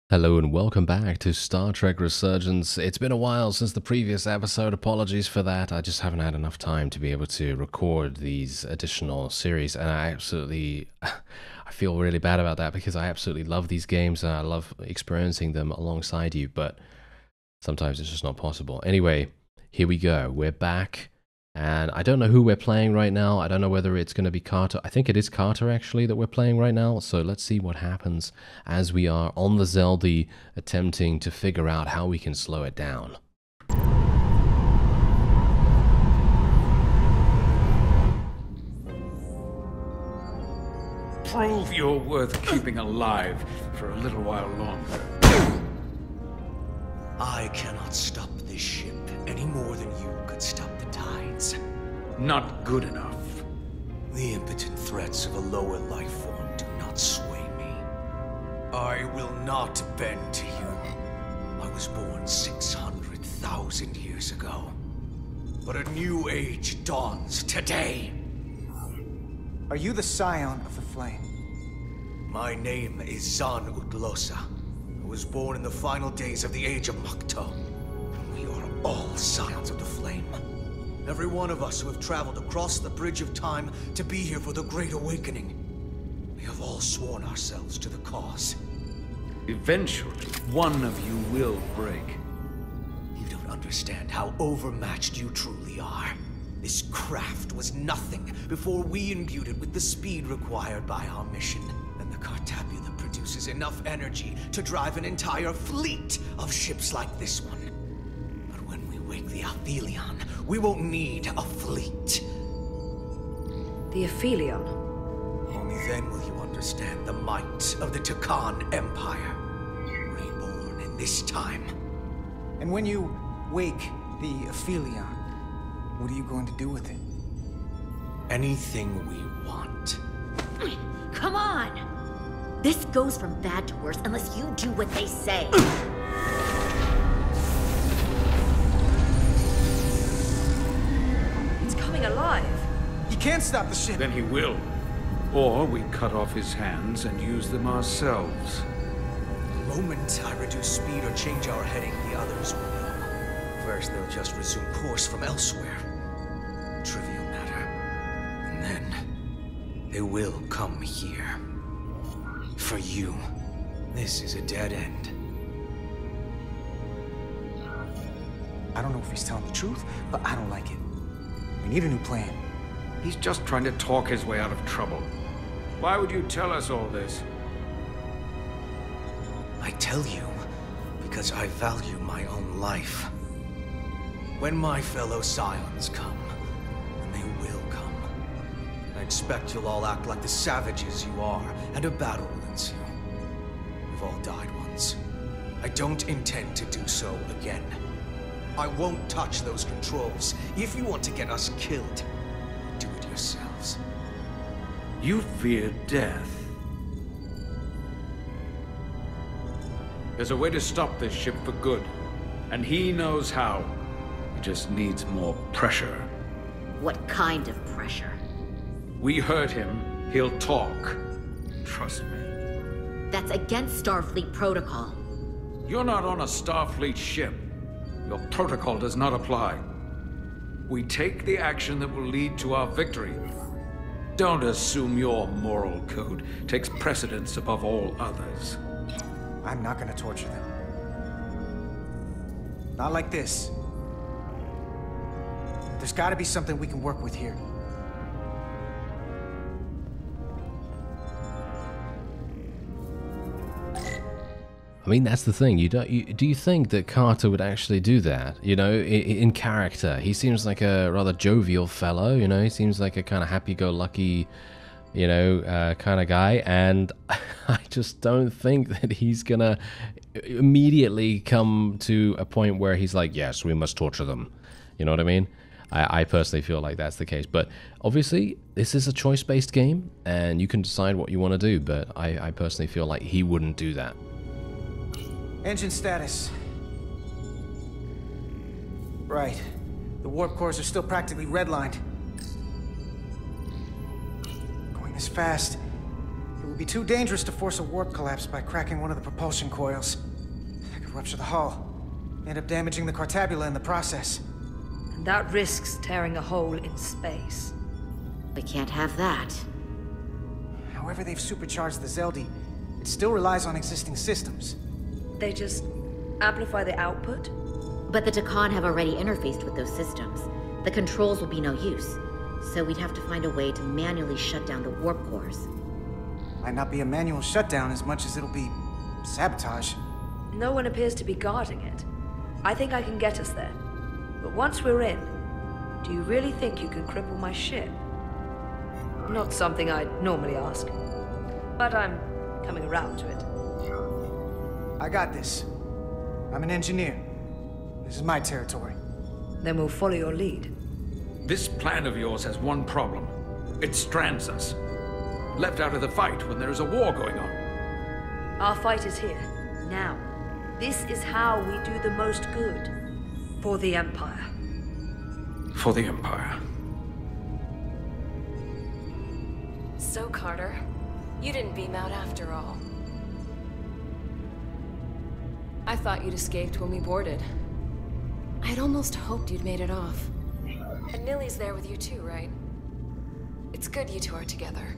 Hello and welcome back to Star Trek Resurgence. It's been a while since the previous episode. Apologies for that. I just haven't had enough time to be able to record these additional series, and I feel really bad about that because I absolutely love these games and I love experiencing them alongside you, but sometimes it's just not possible. Anyway, here we go. We're back. And I don't know who we're playing right now. I don't know whether it's going to be Carter. I think it is Carter, actually, that we're playing right now. So let's see what happens as we are on the Zelda attempting to figure out how we can slow it down. Prove you're worth keeping alive for a little while longer. I cannot stop this ship any more than you could stop the tides. Not good enough. The impotent threats of a lower life form do not sway me. I will not bend to you. I was born 600,000 years ago. But a new age dawns today. Are you the scion of the flame? My name is Zan Utlosa. I was born in the final days of the Age of Makto. And we are all scions of the flame. Every one of us who have traveled across the bridge of time to be here for the Great Awakening. We have all sworn ourselves to the cause. Eventually, one of you will break. You don't understand how overmatched you truly are. This craft was nothing before we imbued it with the speed required by our mission. And the Cartabula produces enough energy to drive an entire fleet of ships like this one. But when we wake the Aphelion, we won't need a fleet. The Aphelion? Only then will you understand the might of the Takan Empire. Reborn in this time. And when you wake the Aphelion, what are you going to do with it? Anything we want. Come on! This goes from bad to worse unless you do what they say. It's coming alive. You can't stop the ship. Then he will. Or we cut off his hands and use them ourselves. The moment I reduce speed or change our heading, the others will know. First, they'll just resume course from elsewhere. Trivial matter. And then, they will come here. For you, this is a dead end. I don't know if he's telling the truth, but I don't like it. We need a new plan. He's just trying to talk his way out of trouble. Why would you tell us all this? I tell you because I value my own life. When my fellow scions come, and they will come, I expect you'll all act like the savages you are, and a battle will ensue. We've all died once. I don't intend to do so again. I won't touch those controls. If you want to get us killed, do it yourselves. You fear death. There's a way to stop this ship for good, and he knows how. He just needs more pressure. What kind of pressure? We hurt him, he'll talk. Trust me. That's against Starfleet protocol. You're not on a Starfleet ship. Your protocol does not apply. We take the action that will lead to our victory. Don't assume your moral code takes precedence above all others. I'm not gonna torture them. Not like this. There's gotta be something we can work with here. I mean, that's the thing. Do you think that Carter would actually do that? You know, in character, he seems like a rather jovial fellow. You know, he seems like a kind of happy-go-lucky, kind of guy. And I just don't think that he's gonna immediately come to a point where he's like, "Yes, we must torture them." You know what I mean? I personally feel like that's the case. But obviously, this is a choice-based game, and you can decide what you want to do. But I personally feel like he wouldn't do that. Engine status. Right. The warp cores are still practically redlined. Going this fast, it would would be too dangerous to force a warp collapse by cracking one of the propulsion coils. I could rupture the hull, end up damaging the Cartabula in the process. And that risks tearing a hole in space. We can't have that. However they've supercharged the Zeldi, it still relies on existing systems. They just amplify the output? But the Takan have already interfaced with those systems. The controls will be no use. So we'd have to find a way to manually shut down the warp cores. Might not be a manual shutdown as much as it'll be sabotage. No one appears to be guarding it. I think I can get us there. But once we're in, do you really think you can cripple my ship? Not something I'd normally ask. But I'm coming around to it. I got this. I'm an engineer. This is my territory. Then we'll follow your lead. This plan of yours has one problem. It strands us. Left out of the fight when there is a war going on. Our fight is here, now. This is how we do the most good. For the Empire. For the Empire. So, Carter, you didn't beam out after all. I thought you'd escaped when we boarded. I had almost hoped you'd made it off. And Nilly's there with you too, right? It's good you two are together.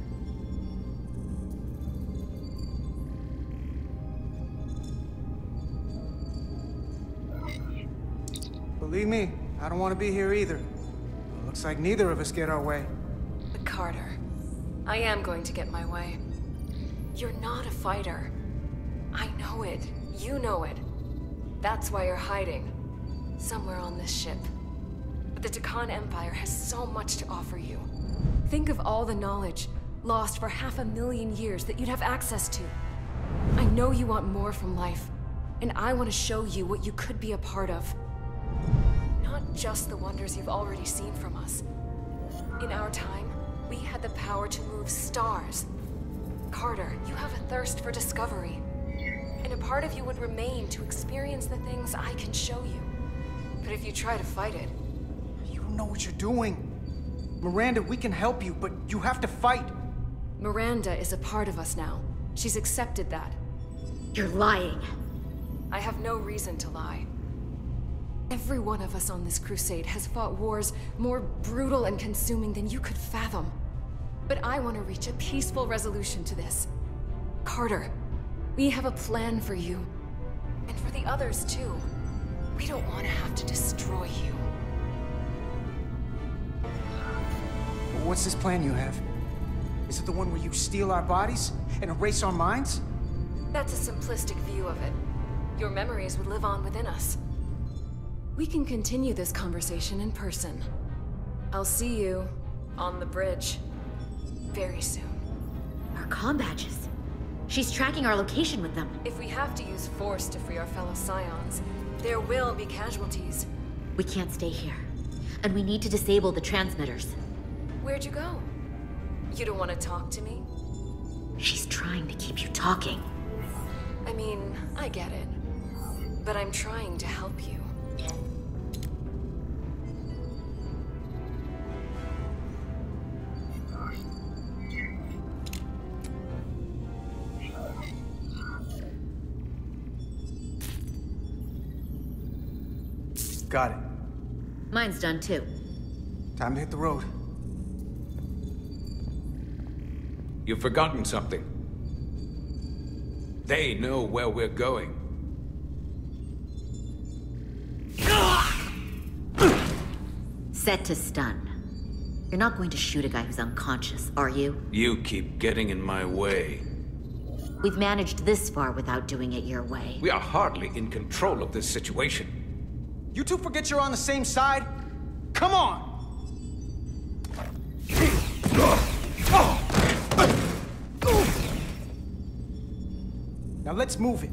Believe me, I don't want to be here either. It looks like neither of us get our way. But Carter, I am going to get my way. You're not a fighter. I know it. You know it. That's why you're hiding. Somewhere on this ship. But the Takan Empire has so much to offer you. Think of all the knowledge lost for 500,000 years that you'd have access to. I know you want more from life, and I want to show you what you could be a part of. Not just the wonders you've already seen from us. In our time, we had the power to move stars. Carter, you have a thirst for discovery. And a part of you would remain to experience the things I can show you. But if you try to fight it... You don't know what you're doing. Miranda, we can help you, but you have to fight. Miranda is a part of us now. She's accepted that. You're lying. I have no reason to lie. Every one of us on this crusade has fought wars more brutal and consuming than you could fathom. But I want to reach a peaceful resolution to this. Carter, we have a plan for you. And for the others, too. We don't want to have to destroy you. What's this plan you have? Is it the one where you steal our bodies and erase our minds? That's a simplistic view of it. Your memories would live on within us. We can continue this conversation in person. I'll see you on the bridge very soon. Our comm badges. She's tracking our location with them. If we have to use force to free our fellow Scions, there will be casualties. We can't stay here. And we need to disable the transmitters. Where'd you go? You don't want to talk to me? She's trying to keep you talking. I mean, I get it. But I'm trying to help you. Got it. Mine's done too. Time to hit the road. You've forgotten something. They know where we're going. Set to stun. You're not going to shoot a guy who's unconscious, are you? You keep getting in my way. We've managed this far without doing it your way. We are hardly in control of this situation. You two forget you're on the same side? Come on! Now let's move it.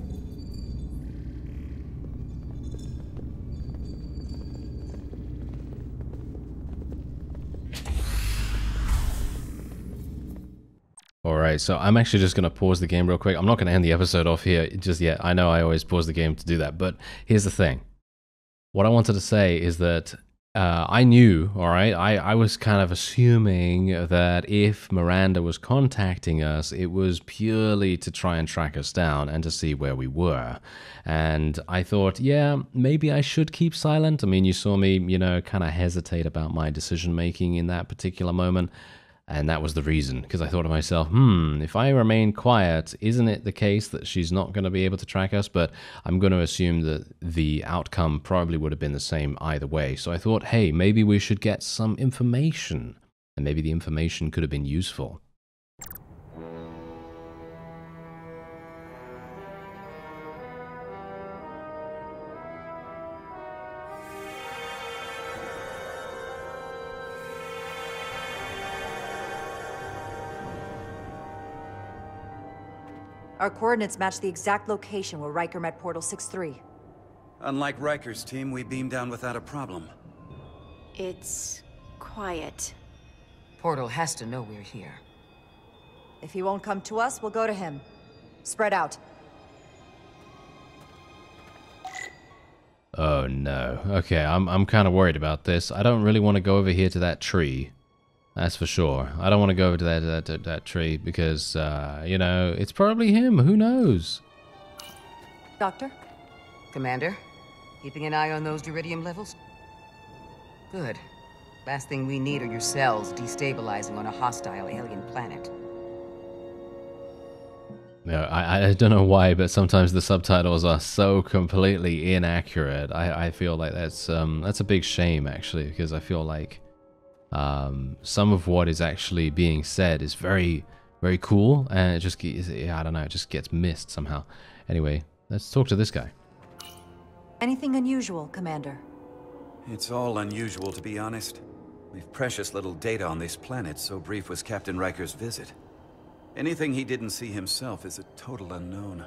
Alright, so I'm actually just going to pause the game real quick. I'm not going to end the episode off here just yet. I know I always pause the game to do that, but here's the thing. What I wanted to say is that I knew, all right, I was kind of assuming that if Miranda was contacting us, it was purely to try and track us down and to see where we were. And I thought, yeah, maybe I should keep silent. I mean, you saw me, kind of hesitate about my decision making in that particular moment. And that was the reason, because I thought to myself, if I remain quiet, isn't it the case that she's not going to be able to track us? But I'm going to assume that the outcome probably would have been the same either way. So I thought, hey, maybe we should get some information. And maybe the information could have been useful. Our coordinates match the exact location where Riker met Portal 6-3. Unlike Riker's team, we beamed down without a problem. It's quiet. Portal has to know we're here. If he won't come to us, we'll go to him. Spread out. Oh no. Okay, I'm kind of worried about this. I don't really want to go over here to that tree. That's for sure. I don't want to go over to that tree because, it's probably him. Who knows? Doctor? Commander? Keeping an eye on those Iridium levels? Good. Last thing we need are your cells destabilizing on a hostile alien planet. No, I don't know why, but sometimes the subtitles are so completely inaccurate. I feel like that's a big shame, actually, because I feel like some of what is actually being said is very, very cool, and it just, I don't know, it just gets missed somehow. Anyway, let's talk to this guy. Anything unusual, Commander? It's all unusual, to be honest. We've precious little data on this planet, so brief was Captain Riker's visit. Anything he didn't see himself is a total unknown.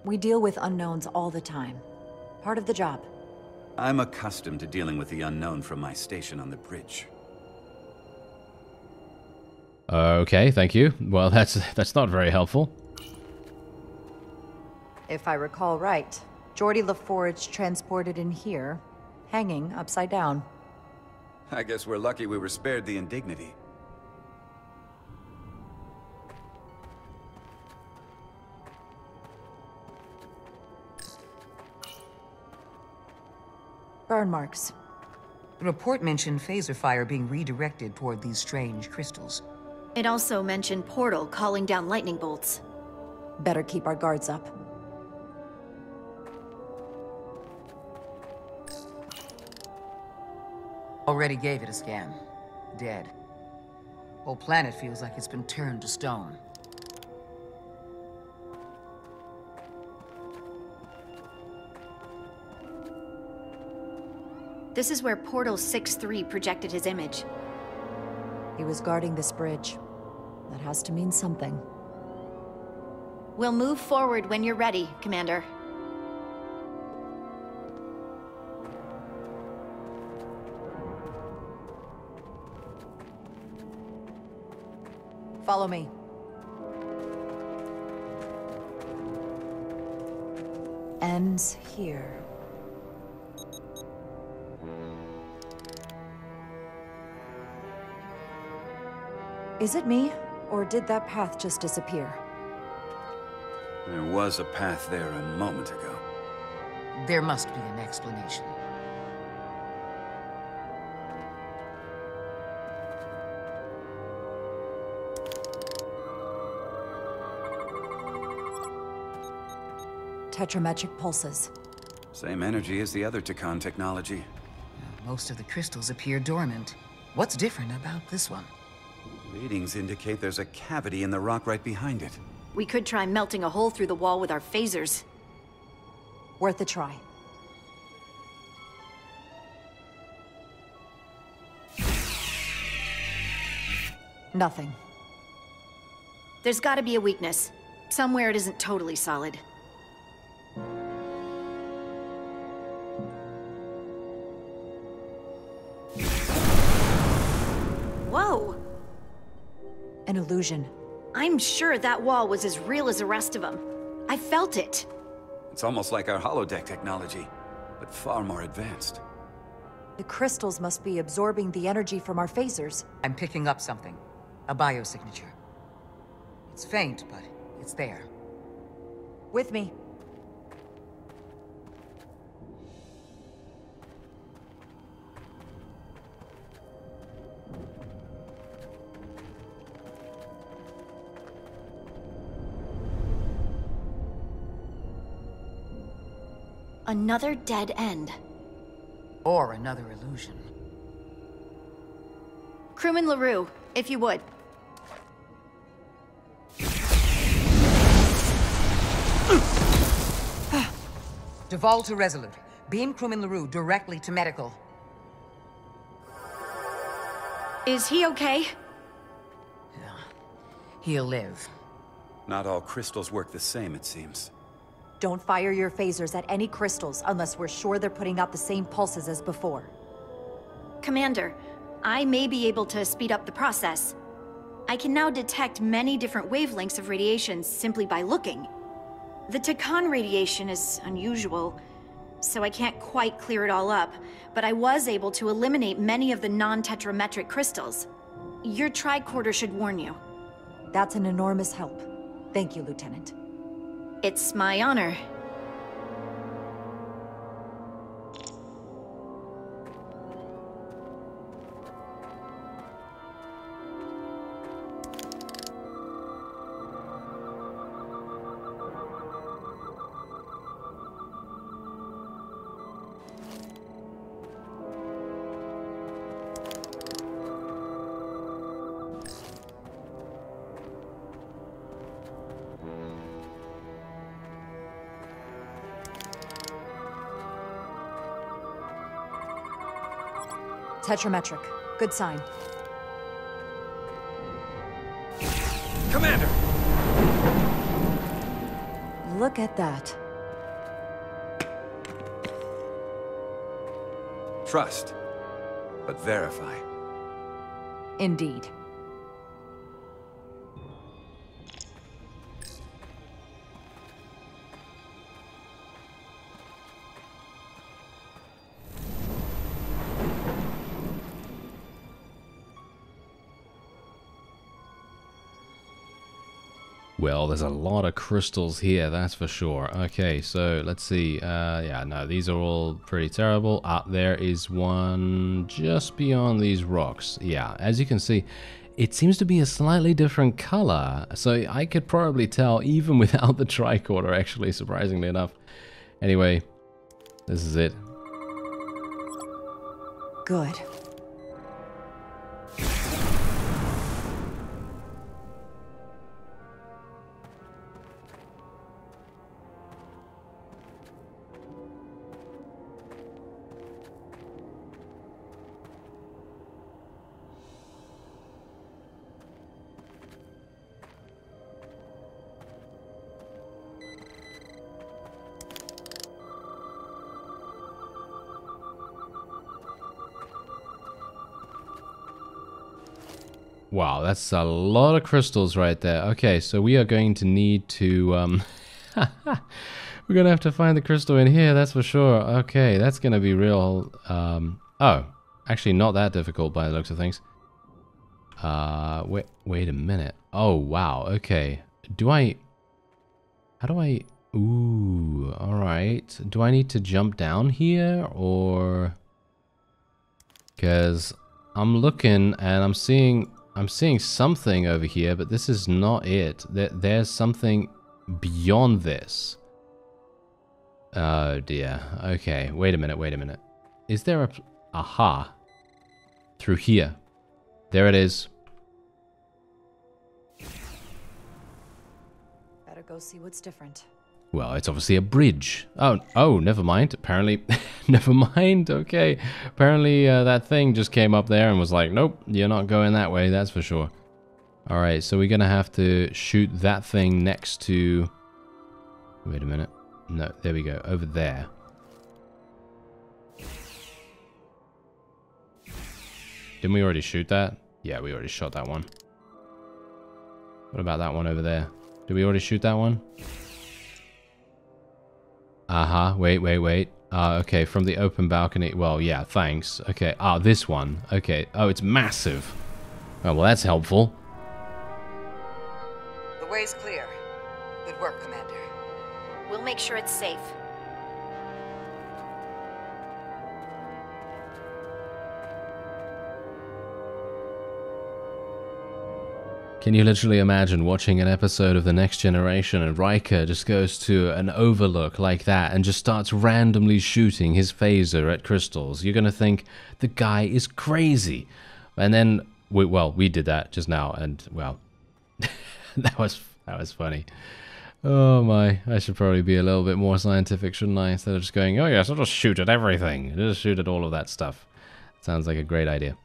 We deal with unknowns all the time. Part of the job. I'm accustomed to dealing with the unknown from my station on the bridge. Okay, thank you. Well, that's not very helpful. If I recall right, Geordi LaForge transported in here, hanging upside down. I guess we're lucky we were spared the indignity. Burn marks. The report mentioned phaser fire being redirected toward these strange crystals. It also mentioned Portal calling down lightning bolts. Better keep our guards up. Already gave it a scan. Dead. Whole planet feels like it's been turned to stone. This is where Portal 6-3 projected his image. He was guarding this bridge. That has to mean something. We'll move forward when you're ready, Commander. Follow me. Ends here. Is it me, or did that path just disappear? There was a path there a moment ago. There must be an explanation. Tetrametric pulses. Same energy as the other Takan technology. Most of the crystals appear dormant. What's different about this one? Readings indicate there's a cavity in the rock right behind it. We could try melting a hole through the wall with our phasers. Worth a try. Nothing. There's gotta be a weakness. Somewhere it isn't totally solid. Whoa! An illusion. I'm sure that wall was as real as the rest of them. I felt it. It's almost like our holodeck technology, but far more advanced. The crystals must be absorbing the energy from our phasers. I'm picking up something. A biosignature. It's faint, but it's there. With me. Another dead end. Or another illusion. Crewman LaRue, if you would. Duval to Resolute. Beam Crewman LaRue directly to medical. Is he okay? He'll live. Not all crystals work the same, it seems. Don't fire your phasers at any crystals unless we're sure they're putting out the same pulses as before. Commander, I may be able to speed up the process. I can now detect many different wavelengths of radiation simply by looking. The Takan radiation is unusual, so I can't quite clear it all up, but I was able to eliminate many of the non-tetrametric crystals. Your tricorder should warn you. That's an enormous help. Thank you, Lieutenant. It's my honor. Tetrametric. Good sign. Commander! Look at that. Trust, but verify. Indeed. Well, there's a lot of crystals here, that's for sure. Okay, so let's see. Yeah, no, these are all pretty terrible. There is one just beyond these rocks. Yeah, as you can see, it seems to be a slightly different color. So I could probably tell even without the tricorder, actually, surprisingly enough. Anyway, this is it. Good. Wow, that's a lot of crystals right there. Okay, so we are going to need to, we're gonna have to find the crystal in here, that's for sure. Okay, that's gonna be real, oh, actually not that difficult by the looks of things. Wait a minute. Oh, wow, okay. How do I, ooh, alright. Do I need to jump down here, or? Because I'm looking and I'm seeing something over here, but this is not it. There's something beyond this. Oh dear. Okay, wait a minute. Is there a... Aha. Through here. There it is. Better go see what's different. Well, it's obviously a bridge. Oh, never mind. Apparently, never mind. Okay. Apparently, that thing just came up there and was like, nope, you're not going that way, that's for sure. All right, so we're going to have to shoot that thing next to... Wait a minute. No, there we go. Over there. Didn't we already shoot that? Yeah, we already shot that one. What about that one over there? Did we already shoot that one? Uh-huh, wait. Okay, from the open balcony. Well, yeah, thanks. Okay, this one. Okay, oh, it's massive. Oh, well, that's helpful. The way's clear. Good work, Commander. We'll make sure it's safe. Can you literally imagine watching an episode of The Next Generation and Riker just goes to an overlook like that and just starts randomly shooting his phaser at crystals? You're going to think the guy is crazy. And then, we did that just now, and, well, that was funny. Oh my, I should probably be a little bit more scientific, shouldn't I? Instead of just going, oh yes, I'll just shoot at everything. Just shoot at all of that stuff. Sounds like a great idea.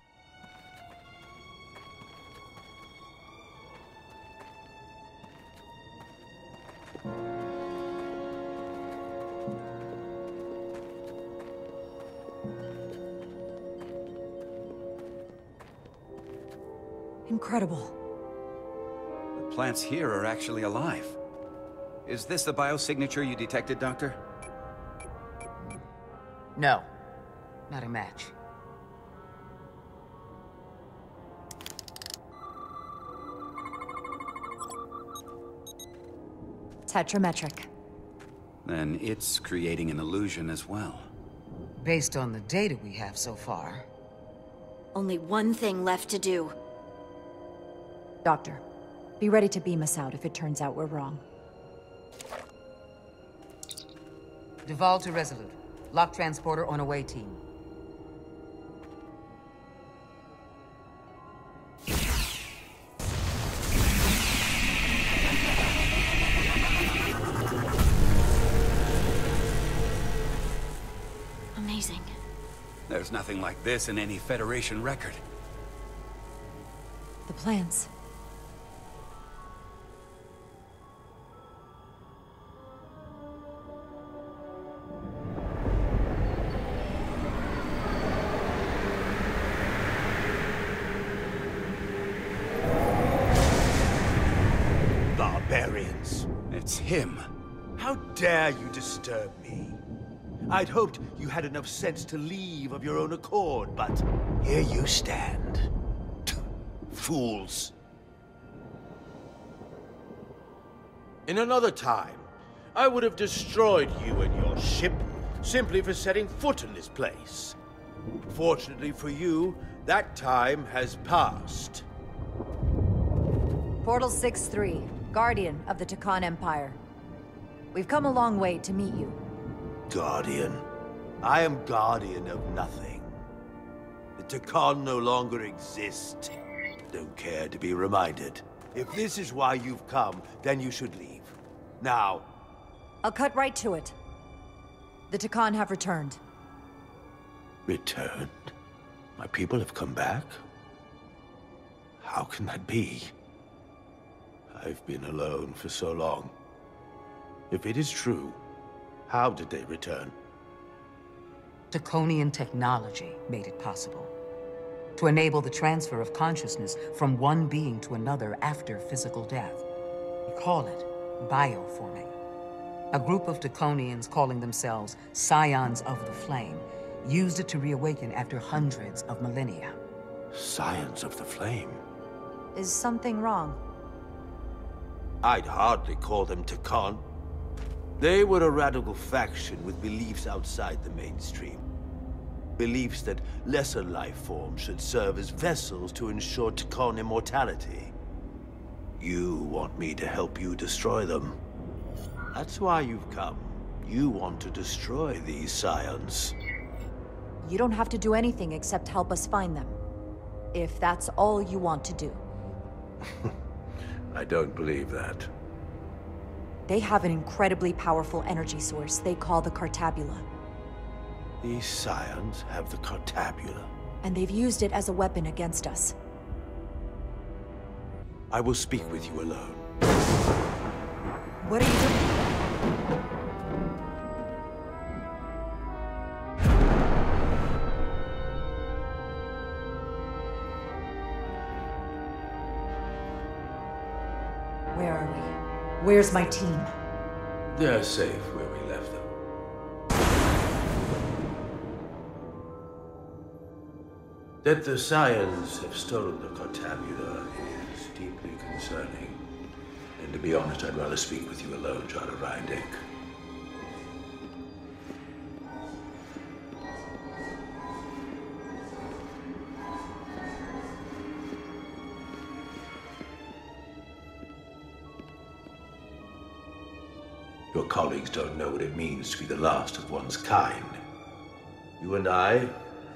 Incredible. The plants here are actually alive. Is this the biosignature you detected, Doctor? No. Not a match. Tetrametric. Then it's creating an illusion as well. Based on the data we have so far. Only one thing left to do. Doctor, be ready to beam us out if it turns out we're wrong. Duval to Resolute. Lock transporter on away team. Amazing. There's nothing like this in any Federation record. The plans. Barbarians. It's him. How dare you disturb me? I'd hoped you had enough sense to leave of your own accord, but here you stand. Fools. In another time, I would have destroyed you and your ship simply for setting foot in this place. Fortunately for you, that time has passed. Portal 6-3, Guardian of the Takan Empire. We've come a long way to meet you. Guardian? I am Guardian of nothing. The Takan no longer exist. Don't care to be reminded. If this is why you've come, then you should leave. Now. I'll cut right to it. The Takan have returned. Returned? My people have come back? How can that be? I've been alone for so long. If it is true, how did they return? Draconian technology made it possible. To enable the transfer of consciousness from one being to another after physical death. We call it bioforming. A group of Draconians calling themselves Scions of the Flame used it to reawaken after hundreds of millennia. Scions of the Flame? Is something wrong? I'd hardly call them Takan. They were a radical faction with beliefs outside the mainstream. Beliefs that lesser life forms should serve as vessels to ensure Takan immortality. You want me to help you destroy them. That's why you've come. You want to destroy these Scions. You don't have to do anything except help us find them. If that's all you want to do. I don't believe that. They have an incredibly powerful energy source they call the Cartabula. These Scions have the Cartabula. And they've used it as a weapon against us. I will speak with you alone. What are you doing? Where are we? Where's my team? They're safe where we left them. That the Scions have stolen the Cortabula is deeply concerning. And to be honest, I'd rather speak with you alone, John Reindeck. Your colleagues don't know what it means to be the last of one's kind. You and I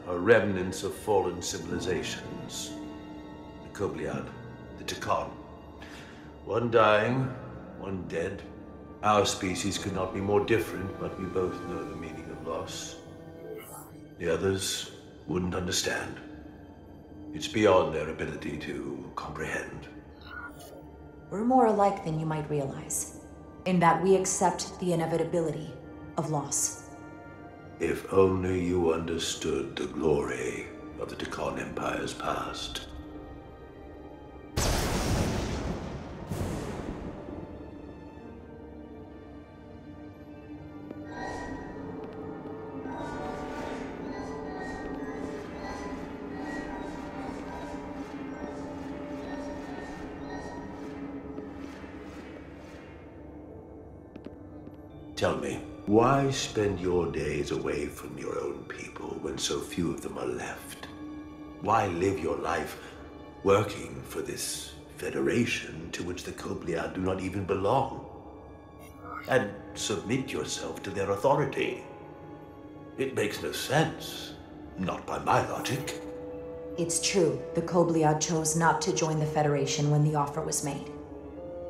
are remnants of fallen civilizations. The Kobliad, the Tekon. One dying, one dead. Our species could not be more different, but we both know the meaning of loss. The others wouldn't understand. It's beyond their ability to comprehend. We're more alike than you might realize, in that we accept the inevitability of loss. If only you understood the glory of the Tekon Empire's past. Tell me, why spend your days away from your own people when so few of them are left? Why live your life working for this federation to which the Kobliad do not even belong? And submit yourself to their authority? It makes no sense. Not by my logic. It's true, the Kobliad chose not to join the Federation when the offer was made.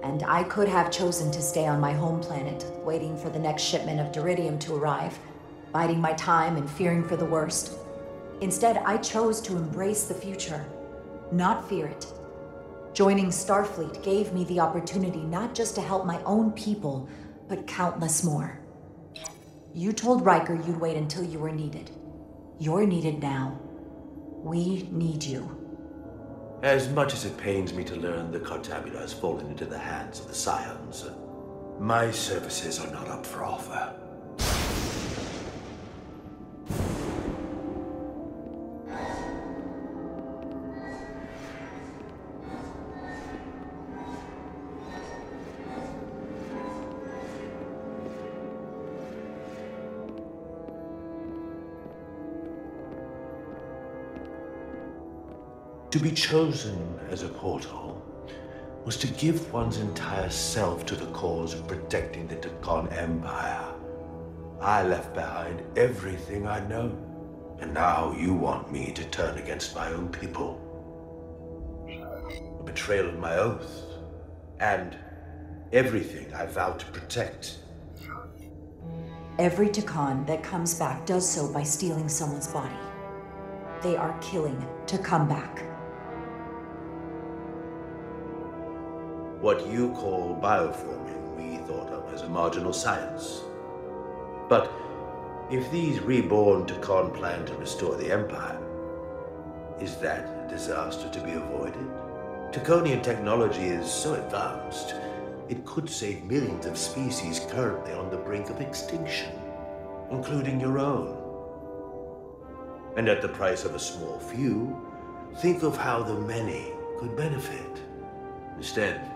And I could have chosen to stay on my home planet, waiting for the next shipment of Diridium to arrive, biding my time and fearing for the worst. Instead, I chose to embrace the future, not fear it. Joining Starfleet gave me the opportunity not just to help my own people, but countless more. You told Riker you'd wait until you were needed. You're needed now. We need you. As much as it pains me to learn the Cortabula has fallen into the hands of the Scions, my services are not up for offer. To be chosen as a portal was to give one's entire self to the cause of protecting the Tekon Empire. I left behind everything I know, and now you want me to turn against my own people. A betrayal of my oath, and everything I vowed to protect. Every Tekon that comes back does so by stealing someone's body. They are killing to come back. What you call bioforming, we thought of as a marginal science. But if these reborn Tekon plan to restore the Empire, is that a disaster to be avoided? Tekonian technology is so advanced, it could save millions of species currently on the brink of extinction, including your own. And at the price of a small few, think of how the many could benefit. Instead,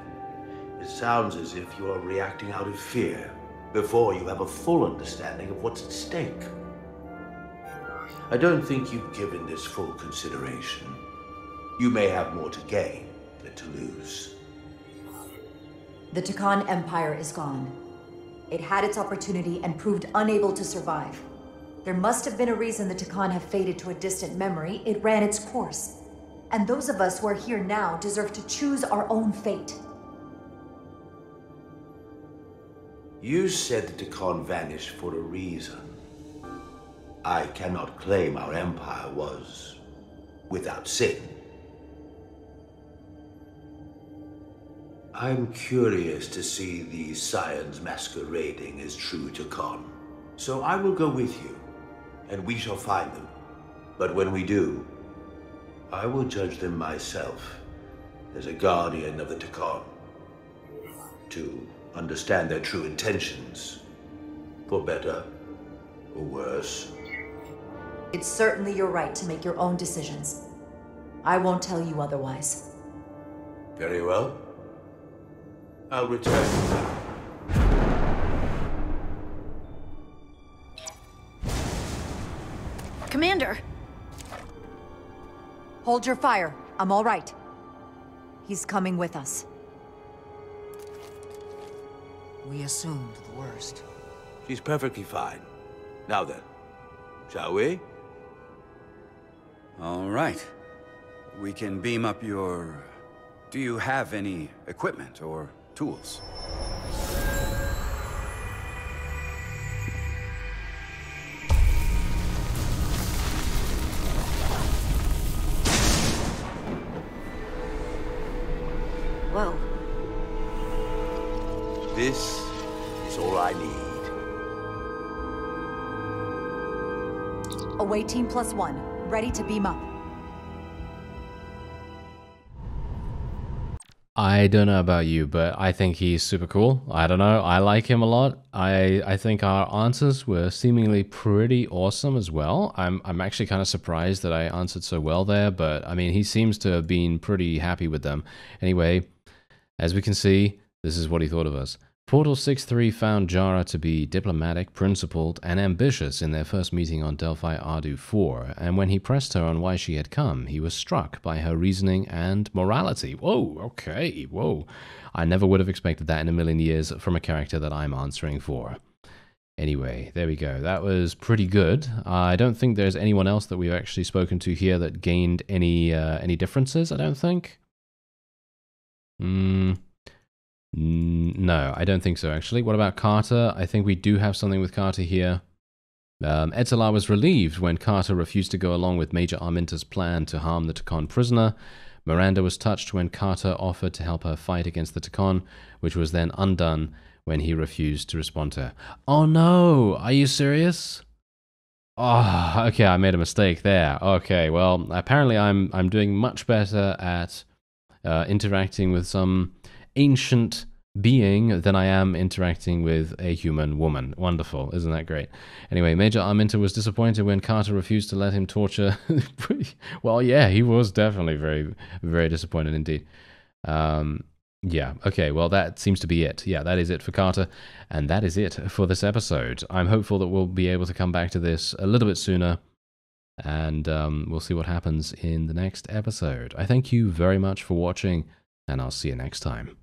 it sounds as if you are reacting out of fear before you have a full understanding of what's at stake. I don't think you've given this full consideration. You may have more to gain than to lose. The Tekon Empire is gone. It had its opportunity and proved unable to survive. There must have been a reason the Tekon have faded to a distant memory. It ran its course. And those of us who are here now deserve to choose our own fate. You said the Tekon vanished for a reason. I cannot claim our empire was without sin. I'm curious to see these Scions masquerading as true Tekon. So I will go with you, and we shall find them. But when we do, I will judge them myself as a guardian of the Tekon, to understand their true intentions, for better or worse. It's certainly your right to make your own decisions, I won't tell you otherwise. Very well. I'll return. Commander! Hold your fire. I'm all right. He's coming with us. We assumed the worst. She's perfectly fine. Now then, shall we? All right. We can beam up your... Do you have any equipment or tools? Whoa. This is all I need. Away team +1. Ready to beam up. I don't know about you, but I think he's super cool. I don't know. I like him a lot. I think our answers were seemingly pretty awesome as well. I'm actually kind of surprised that I answered so well there, but I mean, he seems to have been pretty happy with them. Anyway, as we can see, this is what he thought of us. Portal 6-3 found Jara to be diplomatic, principled, and ambitious in their first meeting on Delphi Ardu 4, and when he pressed her on why she had come, he was struck by her reasoning and morality. Whoa, okay, whoa. I never would have expected that in a million years from a character that I'm answering for. Anyway, there we go. That was pretty good. I don't think there's anyone else that we've actually spoken to here that gained any differences, I don't think. No, I don't think so, actually. What about Carter? I think we do have something with Carter here. Etelar was relieved when Carter refused to go along with Major Arminta's plan to harm the Takon prisoner. Miranda was touched when Carter offered to help her fight against the Takon, which was then undone when he refused to respond to her. Oh no! Are you serious? Oh, okay, I made a mistake there. Okay, well, apparently I'm doing much better at interacting with some ancient being than I am interacting with a human woman. Wonderful, isn't that great? Anyway, Major Arminta was disappointed when Carter refused to let him torture. Well, yeah, he was definitely very, very disappointed indeed. Yeah, okay, well, that seems to be it. Yeah, that is it for Carter, and that is it for this episode. I'm hopeful that we'll be able to come back to this a little bit sooner, and we'll see what happens in the next episode. I thank you very much for watching, and I'll see you next time.